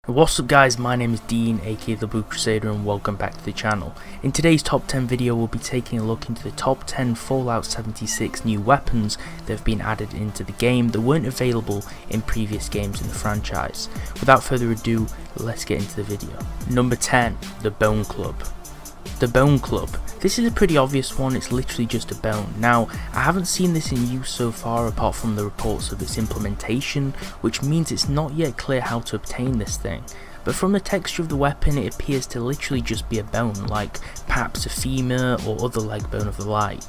What's up guys, my name is Dean aka the Blue Crusader and welcome back to the channel. In today's top 10 video we'll be taking a look into the top 10 Fallout 76 new weapons that have been added into the game that weren't available in previous games in the franchise. Without further ado, let's get into the video. Number 10, the Bone Club. The Bone Club. This is a pretty obvious one, it's literally just a bone. Now, I haven't seen this in use so far apart from the reports of its implementation, which means it's not yet clear how to obtain this thing. But from the texture of the weapon it appears to literally just be a bone, like perhaps a femur or other leg bone of the like.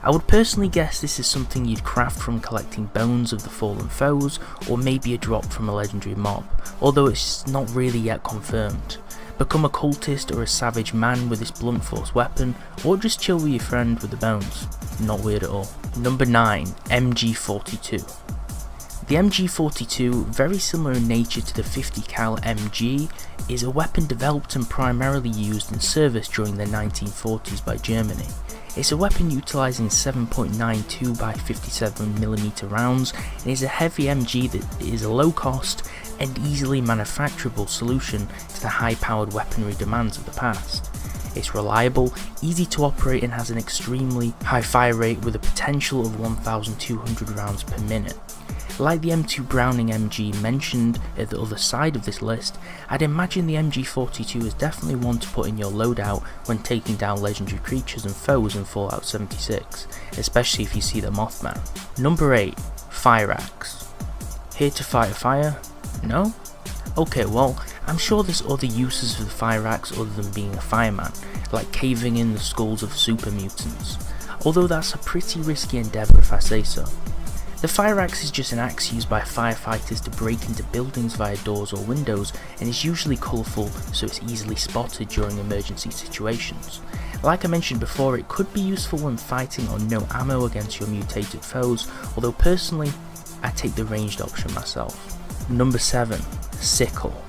I would personally guess this is something you'd craft from collecting bones of the fallen foes, or maybe a drop from a legendary mob, although it's not really yet confirmed. Become a cultist or a savage man with this blunt force weapon, or just chill with your friend with the bones. Not weird at all. Number 9, MG42. The MG42, very similar in nature to the 50 cal MG, is a weapon developed and primarily used in service during the 1940s by Germany. It's a weapon utilising 7.92 by 57mm rounds and is a heavy MG that is a low cost and easily manufacturable solution to the high powered weaponry demands of the past. It's reliable, easy to operate and has an extremely high fire rate with a potential of 1,200 rounds per minute. Like the M2 Browning MG mentioned at the other side of this list, I'd imagine the MG42 is definitely one to put in your loadout when taking down legendary creatures and foes in Fallout 76, especially if you see the Mothman. Number 8, Fire Axe. Here to fight a fire? No? Okay, well, I'm sure there's other uses for the fire axe other than being a fireman, like caving in the skulls of super mutants, although that's a pretty risky endeavour if I say so. The fire axe is just an axe used by firefighters to break into buildings via doors or windows, and is usually colourful so it's easily spotted during emergency situations. Like I mentioned before, it could be useful when fighting on no ammo against your mutated foes, although personally I take the ranged option myself. Number 7, Sickle.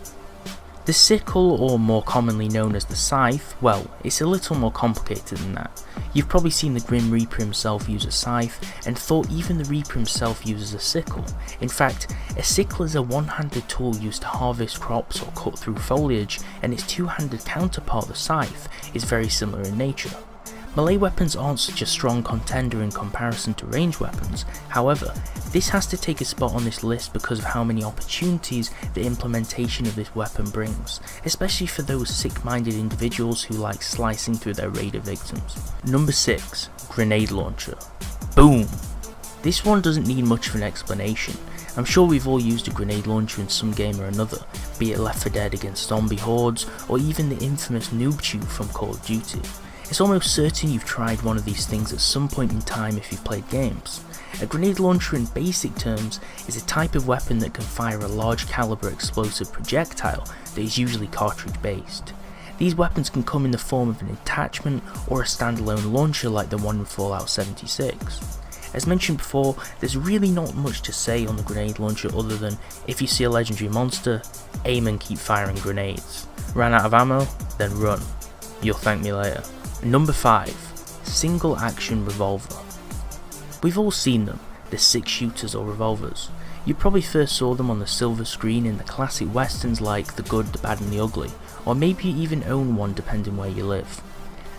The sickle, or more commonly known as the scythe, well, it's a little more complicated than that. You've probably seen the Grim Reaper himself use a scythe, and thought even the Reaper himself uses a sickle. In fact, a sickle is a one-handed tool used to harvest crops or cut through foliage, and its two-handed counterpart, the scythe, is very similar in nature. Melee weapons aren't such a strong contender in comparison to ranged weapons, however, this has to take a spot on this list because of how many opportunities the implementation of this weapon brings, especially for those sick-minded individuals who like slicing through their raider victims. Number 6, Grenade Launcher. Boom! This one doesn't need much of an explanation. I'm sure we've all used a grenade launcher in some game or another, be it Left 4 Dead against zombie hordes, or even the infamous Noob Tube from Call of Duty. It's almost certain you've tried one of these things at some point in time if you've played games. A grenade launcher in basic terms is a type of weapon that can fire a large caliber explosive projectile that is usually cartridge based. These weapons can come in the form of an attachment or a standalone launcher like the one in Fallout 76. As mentioned before, there's really not much to say on the grenade launcher other than if you see a legendary monster, aim and keep firing grenades. Ran out of ammo? Then run. You'll thank me later. Number 5, Single Action Revolver. We've all seen them, the 6-shooters or revolvers. You probably first saw them on the silver screen in the classic westerns like The Good, the Bad and the Ugly, or maybe you even own one depending where you live.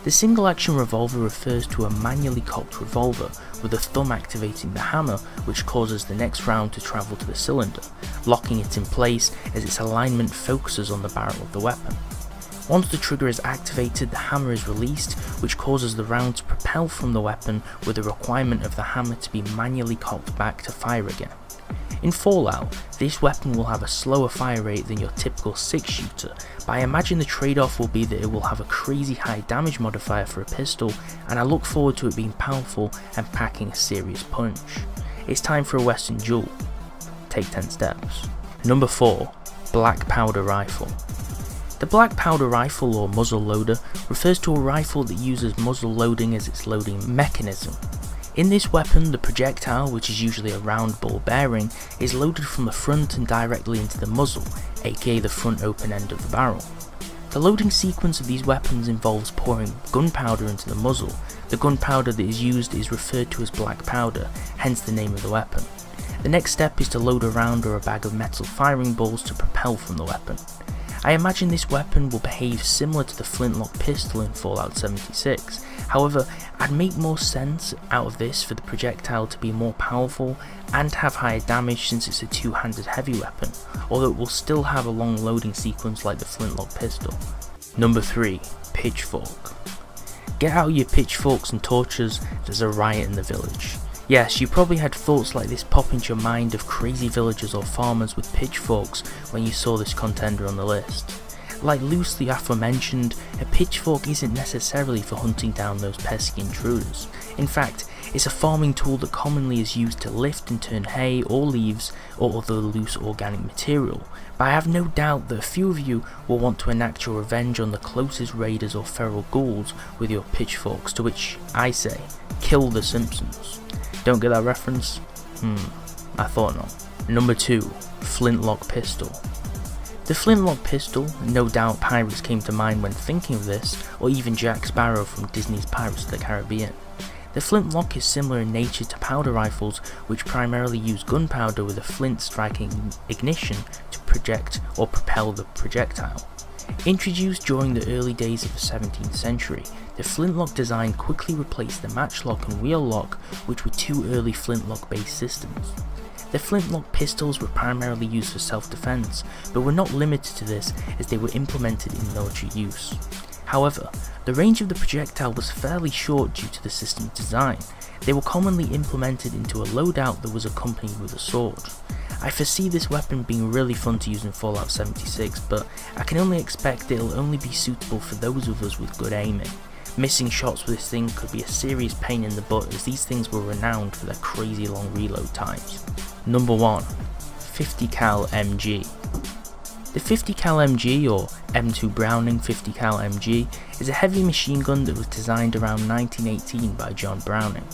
The single action revolver refers to a manually cocked revolver with a thumb activating the hammer, which causes the next round to travel to the cylinder, locking it in place as its alignment focuses on the barrel of the weapon. Once the trigger is activated, the hammer is released, which causes the round to propel from the weapon with the requirement of the hammer to be manually cocked back to fire again. In Fallout, this weapon will have a slower fire rate than your typical 6-shooter, but I imagine the trade-off will be that it will have a crazy high damage modifier for a pistol, and I look forward to it being powerful and packing a serious punch. It's time for a Western duel. Take 10 steps. Number 4, Black Powder Rifle. The black powder rifle or muzzle loader refers to a rifle that uses muzzle loading as its loading mechanism. In this weapon, the projectile, which is usually a round ball bearing, is loaded from the front and directly into the muzzle, aka the front open end of the barrel. The loading sequence of these weapons involves pouring gunpowder into the muzzle. The gunpowder that is used is referred to as black powder, hence the name of the weapon. The next step is to load a round or a bag of metal firing balls to propel from the weapon. I imagine this weapon will behave similar to the Flintlock Pistol in Fallout 76, however I'd make more sense out of this for the projectile to be more powerful and have higher damage since it's a two-handed heavy weapon, although it will still have a long loading sequence like the Flintlock Pistol. Number 3. Pitchfork. Get out your pitchforks and torches, there's a riot in the village. Yes, you probably had thoughts like this pop into your mind of crazy villagers or farmers with pitchforks when you saw this contender on the list. Like loosely aforementioned, a pitchfork isn't necessarily for hunting down those pesky intruders. In fact, it's a farming tool that commonly is used to lift and turn hay or leaves or other loose organic material, but I have no doubt that a few of you will want to enact your revenge on the closest raiders or feral ghouls with your pitchforks, to which I say, kill the Simpsons. Don't get that reference? I thought not. Number 2. Flintlock Pistol. The Flintlock Pistol, no doubt pirates came to mind when thinking of this, or even Jack Sparrow from Disney's Pirates of the Caribbean. The flintlock is similar in nature to powder rifles, which primarily use gunpowder with a flint striking ignition to project or propel the projectile. Introduced during the early days of the 17th century, the flintlock design quickly replaced the matchlock and wheel lock, which were two early flintlock based systems. The flintlock pistols were primarily used for self-defense, but were not limited to this as they were implemented in military use. However, the range of the projectile was fairly short due to the system's design. They were commonly implemented into a loadout that was accompanied with a sword. I foresee this weapon being really fun to use in Fallout 76, but I can only expect it'll only be suitable for those of us with good aiming. Missing shots with this thing could be a serious pain in the butt, as these things were renowned for their crazy long reload times. Number 1. 50 cal MG. The 50 cal MG, or M2 Browning 50 cal MG, is a heavy machine gun that was designed around 1918 by John Browning.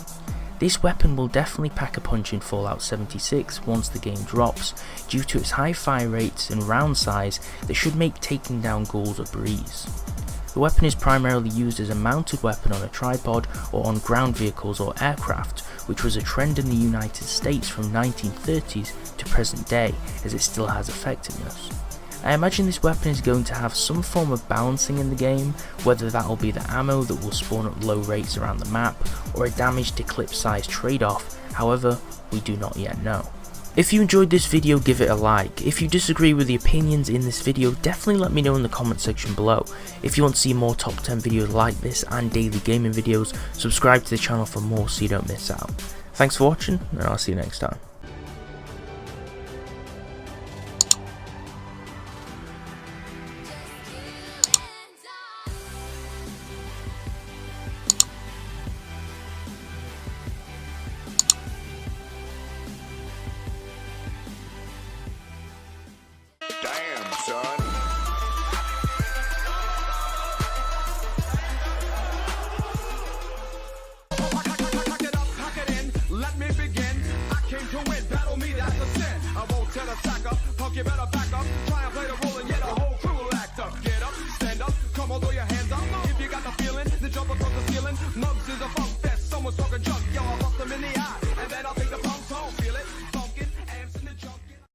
This weapon will definitely pack a punch in Fallout 76 once the game drops, due to its high fire rates and round size that should make taking down ghouls a breeze. The weapon is primarily used as a mounted weapon on a tripod or on ground vehicles or aircraft, which was a trend in the United States from 1930s to present day, as it still has effectiveness. I imagine this weapon is going to have some form of balancing in the game, whether that will be the ammo that will spawn at low rates around the map, or a damage to clip size trade-off, however, we do not yet know. If you enjoyed this video, give it a like. If you disagree with the opinions in this video, definitely let me know in the comment section below. If you want to see more top 10 videos like this and daily gaming videos, subscribe to the channel for more so you don't miss out. Thanks for watching, and I'll see you next time. Damn, son. Pack it in, let me begin. I came to win, battle me, that's a sin. I won't tell a sacker, punk, you better